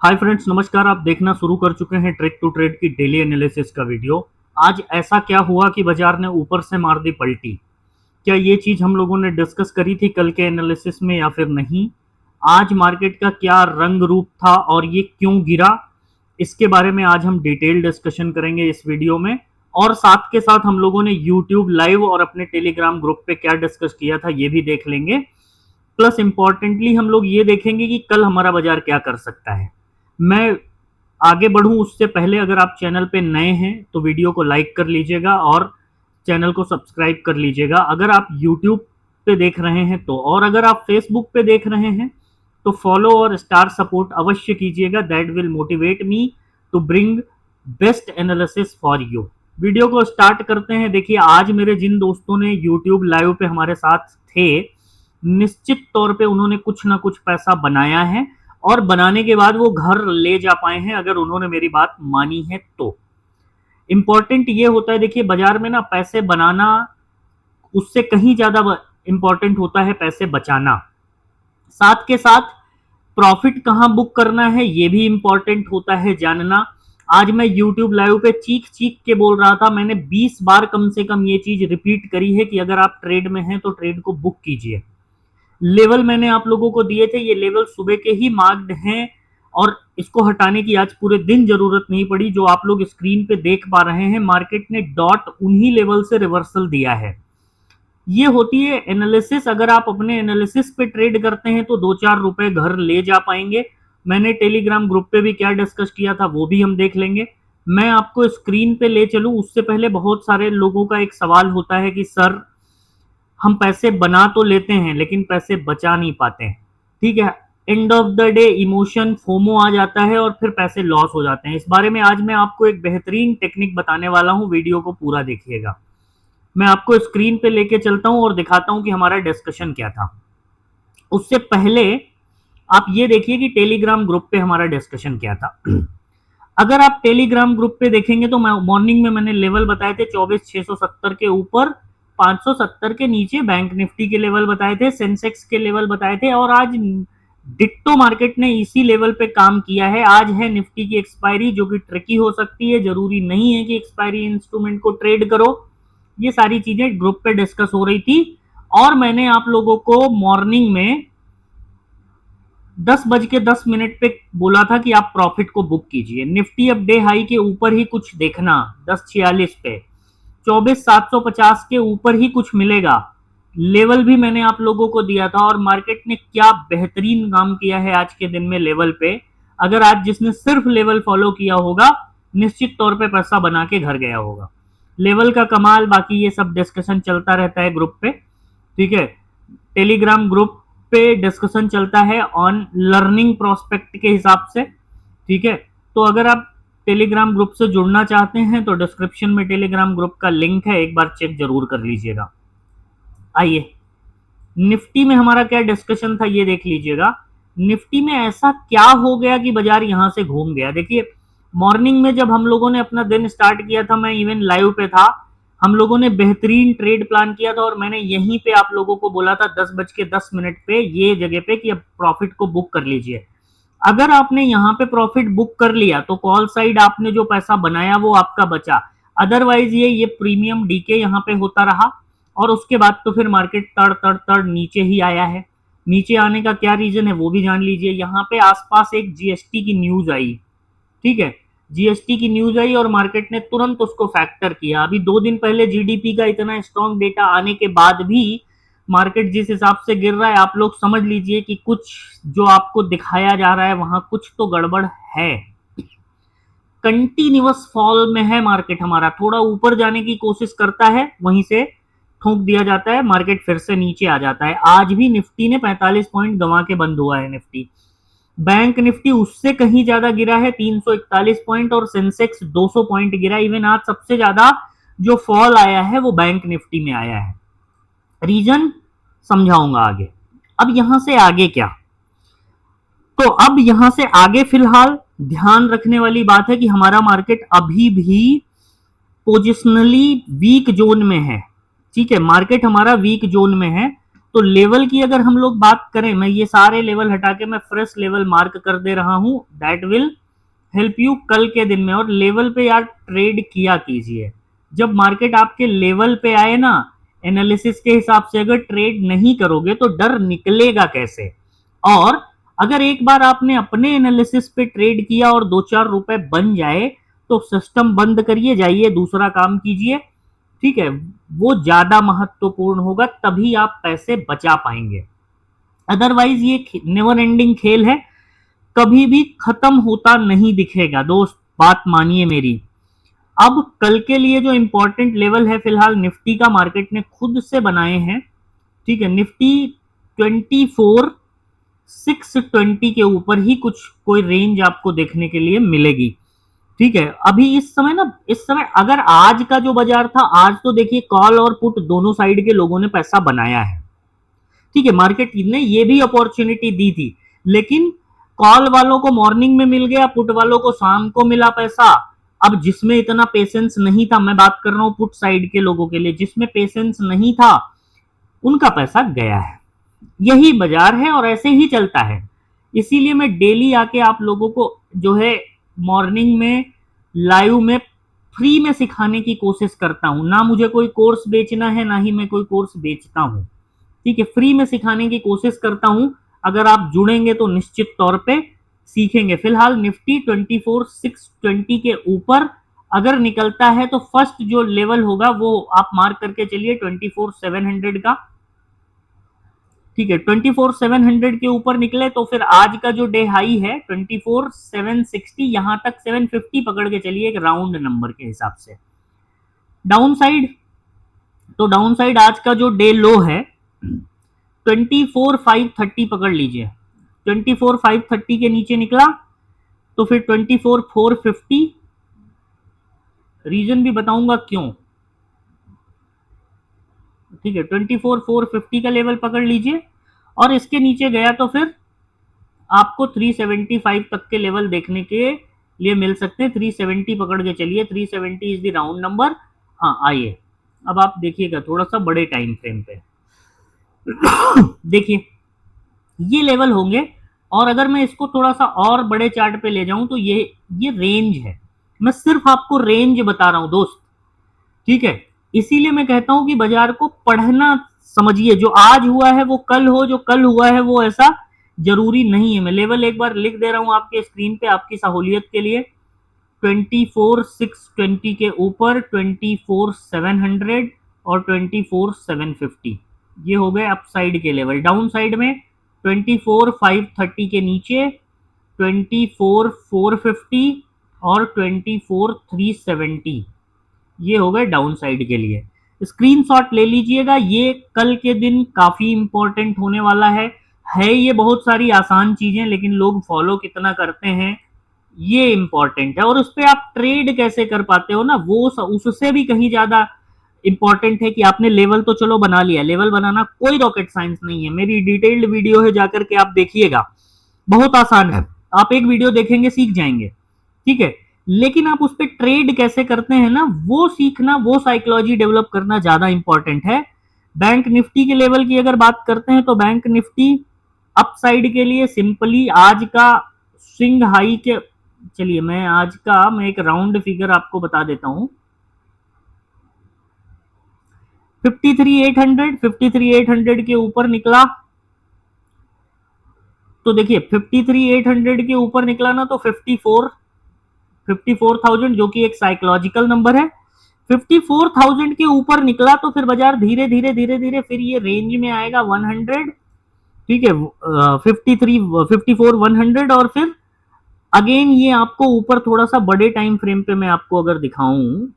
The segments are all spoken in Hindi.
हाय फ्रेंड्स, नमस्कार। आप देखना शुरू कर चुके हैं ट्रिक टू ट्रेड की डेली एनालिसिस का वीडियो। आज ऐसा क्या हुआ कि बाजार ने ऊपर से मार दी पलटी? क्या ये चीज हम लोगों ने डिस्कस करी थी कल के एनालिसिस में या फिर नहीं? आज मार्केट का क्या रंग रूप था और ये क्यों गिरा, इसके बारे में आज हम डिटेल डिस्कशन करेंगे इस वीडियो में। और साथ के साथ हम लोगों ने यूट्यूब लाइव और अपने टेलीग्राम ग्रुप पे क्या डिस्कस किया था ये भी देख लेंगे। प्लस इंपॉर्टेंटली हम लोग ये देखेंगे कि कल हमारा बाजार क्या कर सकता है। मैं आगे बढ़ूं उससे पहले अगर आप चैनल पे नए हैं तो वीडियो को लाइक कर लीजिएगा और चैनल को सब्सक्राइब कर लीजिएगा अगर आप यूट्यूब पे देख रहे हैं तो। और अगर आप फेसबुक पे देख रहे हैं तो फॉलो और स्टार सपोर्ट अवश्य कीजिएगा। That will motivate me to bring best analysis for you. Video को स्टार्ट करते हैं। देखिए, आज मेरे जिन दोस्तों ने यूट्यूब लाइव पे हमारे साथ थे, निश्चित तौर पे उन्होंने कुछ ना कुछ पैसा बनाया है और बनाने के बाद वो घर ले जा पाए हैं अगर उन्होंने मेरी बात मानी है तो। इंपॉर्टेंट ये होता है, देखिए बाजार में ना पैसे बनाना उससे कहीं ज्यादा इंपॉर्टेंट होता है पैसे बचाना। साथ के साथ प्रॉफिट कहां बुक करना है ये भी इंपॉर्टेंट होता है जानना। आज मैं यूट्यूब लाइव पे चीख चीख के बोल रहा था, मैंने 20 बार कम से कम ये चीज रिपीट करी है कि अगर आप ट्रेड में हैं तो ट्रेड को बुक कीजिए। लेवल मैंने आप लोगों को दिए थे, ये लेवल सुबह के ही मार्क्ड हैं और इसको हटाने की आज पूरे दिन जरूरत नहीं पड़ी। जो आप लोग स्क्रीन पे देख पा रहे हैं, मार्केट ने डॉट उन्हीं लेवल से रिवर्सल दिया है। ये होती है एनालिसिस। अगर आप अपने एनालिसिस पे ट्रेड करते हैं तो 2-4 रुपए घर ले जा पाएंगे। मैंने टेलीग्राम ग्रुप पे भी क्या डिस्कस किया था वो भी हम देख लेंगे। मैं आपको स्क्रीन पे ले चलूं उससे पहले बहुत सारे लोगों का एक सवाल होता है कि सर, हम पैसे बना तो लेते हैं लेकिन पैसे बचा नहीं पाते हैं। ठीक है, end of the day emotion FOMO आ जाता है और फिर पैसे लॉस हो जाते हैं। इस बारे में आज मैं आपको एक बेहतरीन टेक्निक बताने वाला हूं, वीडियो को पूरा देखिएगा। मैं आपको स्क्रीन पे लेके चलता हूं और दिखाता हूं कि हमारा डिस्कशन क्या था। उससे पहले आप ये देखिए कि टेलीग्राम ग्रुप पे हमारा डिस्कशन क्या था। अगर आप टेलीग्राम ग्रुप पे देखेंगे तो मॉर्निंग में मैंने लेवल बताए थे 24,670 के ऊपर, 570 के नीचे बैंक निफ्टी के लेवल बताए थे, सेंसेक्स के लेवल बताए थे। और आज डिट्टो मार्केट ने इसी लेवल पे काम किया है। आज है निफ्टी की एक्सपायरी जो कि ट्रिकी हो सकती है, जरूरी नहीं है कि एक्सपायरी इंस्ट्रूमेंट को ट्रेड करो। ये सारी चीजें ग्रुप पे डिस्कस हो रही थी और मैंने आप लोगों को मॉर्निंग में 10:10 पे बोला था कि आप प्रॉफिट को बुक कीजिए। निफ्टी अब डे हाई के ऊपर ही कुछ देखना, 10:46 पे 24,750 के ऊपर ही कुछ मिलेगा। लेवल भी मैंने आप लोगों को दिया था और मार्केट ने क्या बेहतरीन काम किया है आज के दिन में लेवल पे। अगर आज जिसने सिर्फ लेवल फॉलो किया होगा निश्चित तौर पे पैसा बना के घर गया होगा। लेवल का कमाल, बाकी ये सब डिस्कशन चलता रहता है ग्रुप पे। ठीक है, टेलीग्राम ग्रुप पे डिस्कशन चलता है ऑन लर्निंग प्रोस्पेक्ट के हिसाब से। ठीक है, तो अगर आप टेलीग्राम ग्रुप से जुड़ना चाहते हैं तो डिस्क्रिप्शन में टेलीग्राम ग्रुप का लिंक है, एक बार चेक जरूर कर लीजिएगा। आइए, निफ्टी में हमारा क्या डिस्कशन था ये देख लीजिएगा। निफ्टी में ऐसा क्या हो गया कि बाजार यहां से घूम गया। देखिए, मॉर्निंग में जब हम लोगों ने अपना दिन स्टार्ट किया था, मैं इवन लाइव पे था, हम लोगों ने बेहतरीन ट्रेड प्लान किया था और मैंने यहीं पे आप लोगों को बोला था 10:10 पे ये जगह पे कि अब प्रॉफिट को बुक कर लीजिए। अगर आपने यहाँ पे प्रॉफिट बुक कर लिया तो कॉल साइड आपने जो पैसा बनाया वो आपका बचा। अदरवाइज ये प्रीमियम डीके यहाँ पे होता रहा और उसके बाद तो फिर मार्केट तड़ तड़ तड़ नीचे ही आया है। नीचे आने का क्या रीजन है वो भी जान लीजिए। यहाँ पे आसपास एक जीएसटी की न्यूज आई। ठीक है, जीएसटी की न्यूज आई और मार्केट ने तुरंत उसको फैक्टर किया। अभी 2 दिन पहले जीडीपी का इतना स्ट्रॉन्ग डेटा आने के बाद भी मार्केट जिस हिसाब से गिर रहा है, आप लोग समझ लीजिए कि कुछ जो आपको दिखाया जा रहा है वहां कुछ तो गड़बड़ है। कंटिन्यूअस फॉल में है मार्केट हमारा, थोड़ा ऊपर जाने की कोशिश करता है, वहीं से ठोक दिया जाता है, मार्केट फिर से नीचे आ जाता है। आज भी निफ्टी ने 45 पॉइंट गंवा के बंद हुआ है निफ्टी। बैंक निफ्टी उससे कहीं ज्यादा गिरा है, 341 पॉइंट, और सेंसेक्स 200 पॉइंट गिरा। इवन आज सबसे ज्यादा जो फॉल आया है वो बैंक निफ्टी में आया है। रीजन समझाऊंगा आगे। अब यहां से आगे क्या, तो अब यहां से आगे फिलहाल ध्यान रखने वाली बात है कि हमारा मार्केट अभी भी पोजिशनली वीक जोन में है। ठीक है, मार्केट हमारा वीक जोन में है तो लेवल की अगर हम लोग बात करें, मैं ये सारे लेवल हटा के मैं फ्रेश लेवल मार्क कर दे रहा हूं, दैट विल हेल्प यू कल के दिन में। और लेवल पे यार ट्रेड किया कीजिए। जब मार्केट आपके लेवल पे आए ना, एनालिसिस के हिसाब से अगर ट्रेड नहीं करोगे तो डर निकलेगा कैसे। और अगर एक बार आपने अपने एनालिसिस पे ट्रेड किया और 2-4 रुपए बन जाए तो सिस्टम बंद करिए, जाइए दूसरा काम कीजिए, ठीक है। वो ज्यादा महत्वपूर्ण होगा, तभी आप पैसे बचा पाएंगे। अदरवाइज ये नेवर एंडिंग खेल है, कभी भी खत्म होता नहीं दिखेगा दोस्त, बात मानिए मेरी। अब कल के लिए जो इंपॉर्टेंट लेवल है फिलहाल निफ्टी का, मार्केट ने खुद से बनाए हैं, ठीक है। निफ्टी 24,620 के ऊपर ही कुछ कोई रेंज आपको देखने के लिए मिलेगी, ठीक है। अभी इस समय ना, इस समय अगर आज का जो बाजार था, आज तो देखिए कॉल और पुट दोनों साइड के लोगों ने पैसा बनाया है, ठीक है। मार्केट ने ये भी अपॉर्चुनिटी दी थी, लेकिन कॉल वालों को मॉर्निंग में मिल गया, पुट वालों को शाम को मिला पैसा। अब जिसमें इतना पेशेंस नहीं था, मैं बात कर रहा हूं पुट साइड के लोगों के लिए, जिसमें पेशेंस नहीं था उनका पैसा गया है। यही बाजार है और ऐसे ही चलता है। इसीलिए मैं डेली आके आप लोगों को जो है मॉर्निंग में लाइव में फ्री में सिखाने की कोशिश करता हूं। ना मुझे कोई कोर्स बेचना है, ना ही मैं कोई कोर्स बेचता हूं, ठीक है। फ्री में सिखाने की कोशिश करता हूं। अगर आप जुड़ेंगे तो निश्चित तौर पे सीखेंगे। फिलहाल निफ्टी 24,620 के ऊपर अगर निकलता है तो फर्स्ट जो लेवल होगा वो आप मार्क करके चलिए 24,700 का, ठीक है। 24,700 के ऊपर निकले तो फिर आज का जो डे हाई है 24,760, यहां तक 750 पकड़ के चलिए एक राउंड नंबर के हिसाब से। डाउन साइड, तो डाउन साइड आज का जो डे लो है 24,530 पकड़ लीजिए। 24,530 के नीचे निकला तो फिर 24,450, रीजन भी बताऊंगा क्यों, ठीक है। 24,450 का लेवल पकड़ लीजिए और इसके नीचे गया तो फिर आपको 375 तक के लेवल देखने के लिए मिल सकते हैं। 370 पकड़ के चलिए, 370 इज द राउंड नंबर। हाँ आइए, अब आप देखिएगा थोड़ा सा बड़े टाइम फ्रेम पे देखिए ये लेवल होंगे, और अगर मैं इसको थोड़ा सा और बड़े चार्ट पे ले जाऊं तो ये रेंज है। मैं सिर्फ आपको रेंज बता रहा हूं दोस्त, ठीक है। इसीलिए मैं कहता हूं कि बाजार को पढ़ना समझिए। जो आज हुआ है वो कल हो, जो कल हुआ है वो ऐसा जरूरी नहीं है। मैं लेवल एक बार लिख दे रहा हूं आपके स्क्रीन पे आपकी सहूलियत के लिए। 24,620 के ऊपर 24,700 और 24,750, ये हो गए अप साइड के लेवल। डाउन साइड में 24,530 के नीचे 24,450 और 24,370, ये हो गए डाउन साइड के लिए। स्क्रीनशॉट ले लीजिएगा, ये कल के दिन काफी इंपॉर्टेंट होने वाला है ये बहुत सारी आसान चीजें, लेकिन लोग फॉलो कितना करते हैं ये इंपॉर्टेंट है। और उस पर आप ट्रेड कैसे कर पाते हो ना, वो उससे भी कहीं ज्यादा इंपॉर्टेंट है कि आपने लेवल तो चलो बना लिया। लेवल बनाना कोई रॉकेट साइंस नहीं है, मेरी डिटेल्ड वीडियो है, जाकर के आप देखिएगा, बहुत आसान है। आप एक वीडियो देखेंगे सीख जाएंगे, ठीक है। लेकिन आप उस पर ट्रेड कैसे करते हैं ना, वो सीखना, वो साइकोलॉजी डेवलप करना ज्यादा इंपॉर्टेंट है। बैंक निफ्टी के लेवल की अगर बात करते हैं तो बैंक निफ्टी अप साइड के लिए सिंपली आज का स्विंग हाई के, चलिए मैं आज का मैं एक राउंड फिगर आपको बता देता हूं। 53,800 के ऊपर निकला तो देखिए 53,800 के ऊपर निकला ना तो 54,000 जो कि एक साइकोलॉजिकल नंबर है। 54,000 के ऊपर निकला तो फिर बाजार धीरे धीरे धीरे धीरे फिर ये रेंज में आएगा 100, ठीक है। 54,100 और फिर अगेन ये आपको ऊपर थोड़ा सा बड़े टाइम फ्रेम पे मैं आपको अगर दिखाऊं,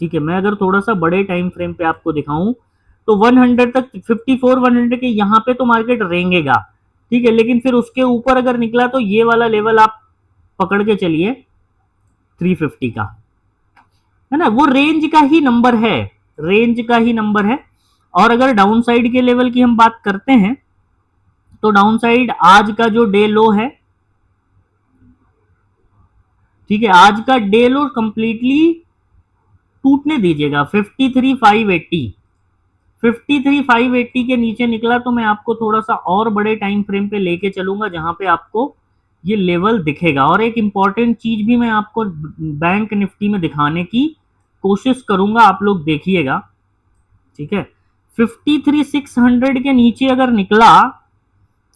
ठीक है, मैं अगर थोड़ा सा बड़े टाइम फ्रेम पे आपको दिखाऊं तो 100 तक, 54,100 के यहाँ पे तो मार्केट रेंगेगा, ठीक है। लेकिन फिर उसके ऊपर अगर निकला तो ये वाला लेवल आप पकड़ के चलिए 350 का, है ना, वो रेंज का ही नंबर है, रेंज का ही नंबर है। और अगर डाउन साइड के लेवल की हम बात करते हैं तो डाउन साइड आज का जो डे लो है, ठीक है, आज का डे लो कंप्लीटली टूटने दीजिएगा 53,580, 53,580 के नीचे निकला तो मैं आपको थोड़ा सा और बड़े टाइम फ्रेम पे लेके चलूंगा जहां पे आपको ये लेवल दिखेगा। और एक इम्पॉर्टेंट चीज भी मैं आपको बैंक निफ्टी में दिखाने की कोशिश करूंगा, आप लोग देखिएगा, ठीक है। 53,600 के नीचे अगर निकला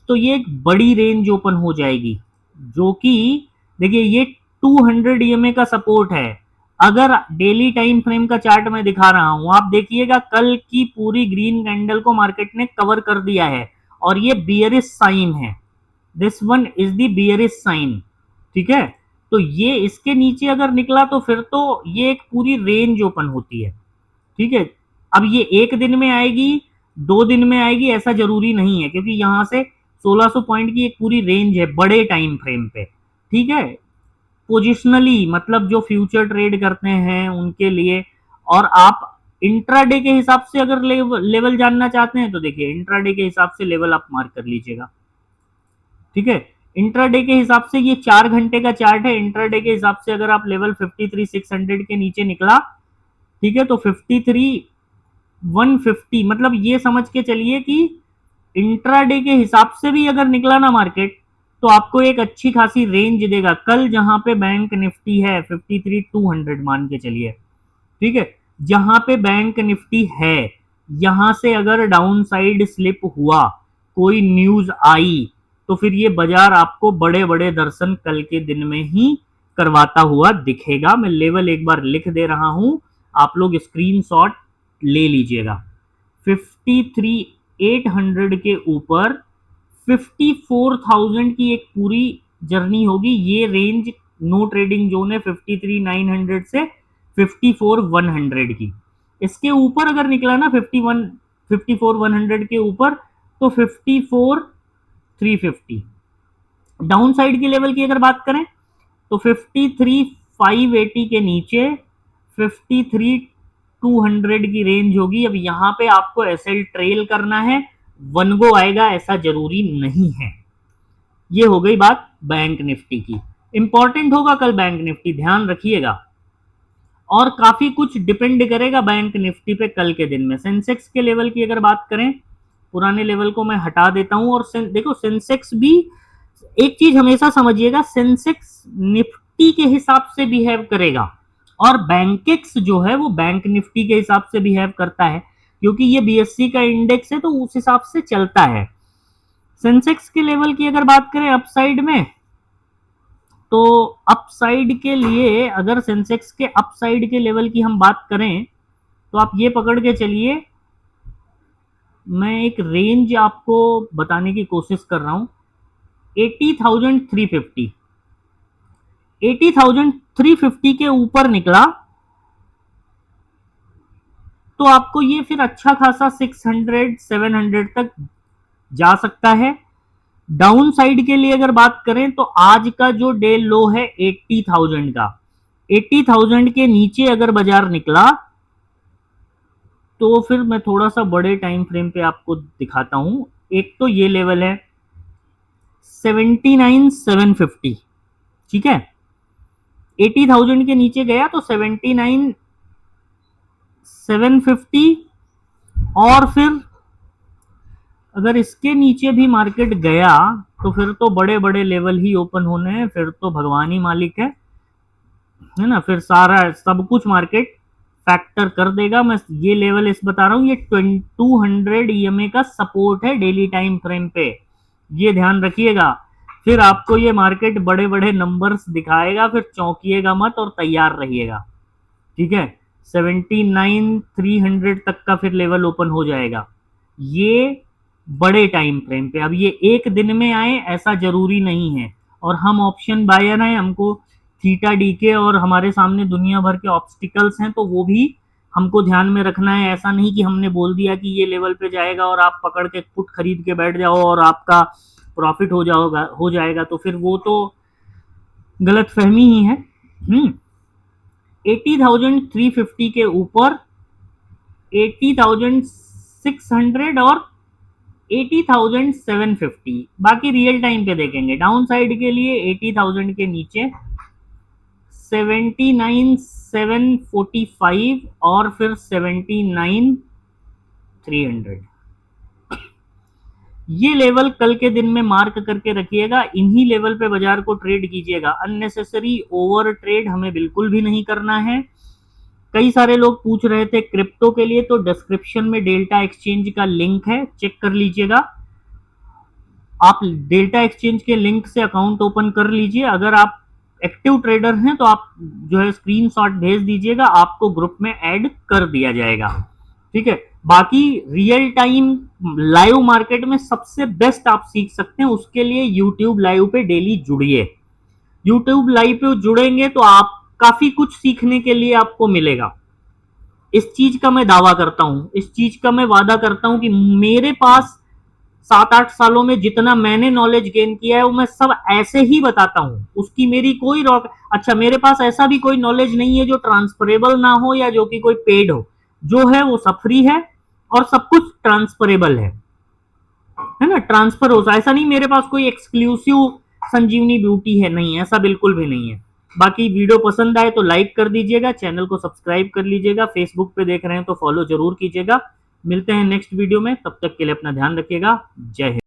तो ये एक बड़ी रेंज ओपन हो जाएगी, जो कि देखिए ये 200 ईएमए का सपोर्ट है। अगर डेली टाइम फ्रेम का चार्ट मैं दिखा रहा हूं, आप देखिएगा कल की पूरी ग्रीन कैंडल को मार्केट ने कवर कर दिया है और ये बियरिश साइन है। This one is the bearish sign, ठीक है। तो ये इसके नीचे अगर निकला तो फिर तो ये एक पूरी रेंज ओपन होती है, ठीक है। अब ये एक दिन में आएगी, 2 दिन में आएगी, ऐसा जरूरी नहीं है, क्योंकि यहां से 1600 पॉइंट की एक पूरी रेंज है बड़े टाइम फ्रेम पे, ठीक है। पोजिशनली मतलब जो फ्यूचर ट्रेड करते हैं उनके लिए। और आप इंट्राडे के हिसाब से अगर लेवल जानना चाहते हैं तो देखिए इंट्राडे के हिसाब से लेवल आप मार्क कर लीजिएगा, ठीक है। इंट्राडे के हिसाब से ये 4 घंटे का चार्ट है। इंट्राडे के हिसाब से अगर आप लेवल 53,600 के नीचे निकला, ठीक है, तो 53,150 मतलब ये समझ के चलिए कि इंट्राडे के हिसाब से भी अगर निकला ना मार्केट तो आपको एक अच्छी खासी रेंज देगा। कल जहां पे बैंक निफ्टी है 53,200 मान के चलिए, ठीक है। जहां पे बैंक निफ्टी है, यहां से अगर डाउन साइड स्लिप हुआ, कोई न्यूज आई, तो फिर ये बाजार आपको बड़े बड़े दर्शन कल के दिन में ही करवाता हुआ दिखेगा। मैं लेवल एक बार लिख दे रहा हूं, आप लोग स्क्रीनशॉट ले लीजिएगा। 53,800 के ऊपर 54,000 की एक पूरी जर्नी होगी। ये रेंज नो ट्रेडिंग जोन है 53,900 से 54,100 की। इसके ऊपर अगर निकला ना 54,100 के ऊपर तो 54,350। डाउन साइड की लेवल की अगर बात करें तो 53,580 के नीचे 53,200 की रेंज होगी। अब यहां पे आपको एसएल ट्रेल करना है, वन गो आएगा ऐसा जरूरी नहीं है। ये हो गई बात बैंक निफ्टी की। इंपॉर्टेंट होगा कल बैंक निफ्टी, ध्यान रखिएगा। और काफी कुछ डिपेंड करेगा बैंक निफ्टी पे कल के दिन में। सेंसेक्स के लेवल की अगर बात करें, पुराने लेवल को मैं हटा देता हूं। और देखो सेंसेक्स भी एक चीज हमेशा समझिएगा, सेंसेक्स निफ्टी के हिसाब से बिहेव करेगा और बैंकेक्स जो है वो बैंक निफ्टी के हिसाब से बिहेव करता है, क्योंकि ये बीएससी का इंडेक्स है तो उस हिसाब से चलता है। सेंसेक्स के लेवल की अगर बात करें अपसाइड में, तो अपसाइड के लिए अगर सेंसेक्स के अपसाइड के लेवल की हम बात करें तो आप ये पकड़ के चलिए, मैं एक रेंज आपको बताने की कोशिश कर रहा हूं। 80,350, 80,350 के ऊपर निकला तो आपको ये फिर अच्छा खासा 600 700 तक जा सकता है। डाउन साइड के लिए अगर बात करें तो आज का जो डे लो है 80,000 का, 80,000 के नीचे अगर बाजार निकला तो फिर मैं थोड़ा सा बड़े टाइम फ्रेम पे आपको दिखाता हूं। एक तो ये लेवल है 79,750, ठीक है। 80,000 के नीचे गया तो 79,750, और फिर अगर इसके नीचे भी मार्केट गया तो फिर तो बड़े बड़े लेवल ही ओपन होने हैं, फिर तो भगवान ही मालिक है ना। फिर सारा सब कुछ मार्केट फैक्टर कर देगा। मैं ये लेवल इस बता रहा हूँ, ये 200 ईएमए का सपोर्ट है डेली टाइम फ्रेम पे, ये ध्यान रखिएगा। फिर आपको ये मार्केट बड़े बड़े नंबर्स दिखाएगा, फिर चौंकिएगा मत और तैयार रहिएगा, ठीक है। 79,300 तक का फिर लेवल ओपन हो जाएगा, ये बड़े टाइम फ्रेम पे। अब ये एक दिन में आए ऐसा जरूरी नहीं है, और हम ऑप्शन बायर हैं, हमको थीटा डी के और हमारे सामने दुनिया भर के ऑब्स्टिकल्स हैं, तो वो भी हमको ध्यान में रखना है। ऐसा नहीं कि हमने बोल दिया कि ये लेवल पे जाएगा और आप पकड़ के पुट खरीद के बैठ जाओ और आपका प्रॉफिट हो जाएगा, तो फिर वो तो गलत फहमी ही है। 80,350 के ऊपर 80,600 और 80,750, बाकी रियल टाइम पे देखेंगे। डाउन साइड के लिए 80,000 के नीचे 79,745 और फिर 79,800 300। ये लेवल कल के दिन में मार्क करके रखिएगा, इन्हीं लेवल पे बाजार को ट्रेड कीजिएगा। अननेसेसरी ओवर ट्रेड हमें बिल्कुल भी नहीं करना है। कई सारे लोग पूछ रहे थे क्रिप्टो के लिए, तो डिस्क्रिप्शन में डेल्टा एक्सचेंज का लिंक है, चेक कर लीजिएगा। आप डेल्टा एक्सचेंज के लिंक से अकाउंट ओपन कर लीजिए। अगर आप एक्टिव ट्रेडर हैं तो आप जो है स्क्रीनशॉट भेज दीजिएगा, आपको ग्रुप में ऐड कर दिया जाएगा। ठीक है, बाकी रियल टाइम लाइव मार्केट में सबसे बेस्ट आप सीख सकते हैं, उसके लिए यूट्यूब लाइव पे डेली जुड़िए। यूट्यूब लाइव पे जुड़ेंगे तो आप काफी कुछ सीखने के लिए आपको मिलेगा। इस चीज का मैं दावा करता हूं, इस चीज का मैं वादा करता हूं कि मेरे पास 7-8 सालों में जितना मैंने नॉलेज गेन किया है वो मैं सब ऐसे ही बताता हूं, उसकी मेरी कोई रॉक। अच्छा, मेरे पास ऐसा भी कोई नॉलेज नहीं है जो ट्रांसफरेबल ना हो या जो कि कोई पेड हो। जो है वो सब फ्री है और सब कुछ ट्रांसफरेबल है ना, ट्रांसफर हो। ऐसा नहीं मेरे पास कोई एक्सक्लूसिव संजीवनी ब्यूटी है, नहीं, ऐसा बिल्कुल भी नहीं है। बाकी वीडियो पसंद आए तो लाइक कर दीजिएगा, चैनल को सब्सक्राइब कर लीजिएगा, फेसबुक पे देख रहे हैं तो फॉलो जरूर कीजिएगा। मिलते हैं नेक्स्ट वीडियो में, तब तक के लिए अपना ध्यान रखिएगा। जय हिंद।